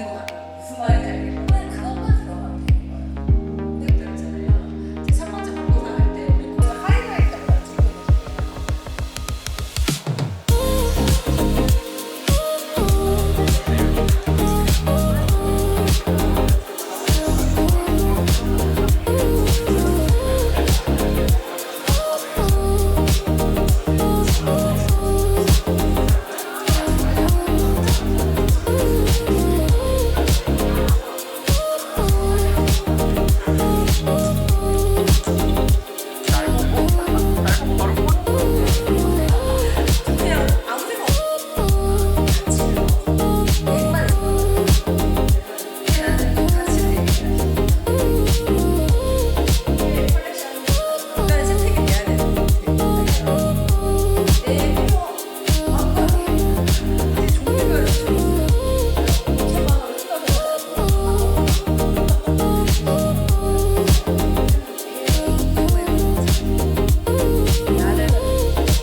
있는 것 같아요. 무슨 말인지 알겠고 그냥 그것만 들어가면 되는 거예요. 근데 그랬잖아요. 제 첫 번째 광고 나갈 때 우리 공사 하이라이트가 찍고 그냥 아무 생각 없이 같이 얘기만 했거든요. 나는 같이 얘기를 컬렉션 중간에 채택이 돼야 되는 것 같아요. 내 필요 아까 이제 종류별로 좀 있어요. 5천만 원을 나는 감사합니다.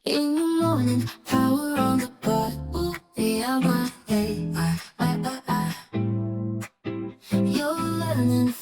In the morning, power on the bottle. Yeah, my, hey, I. You're learning.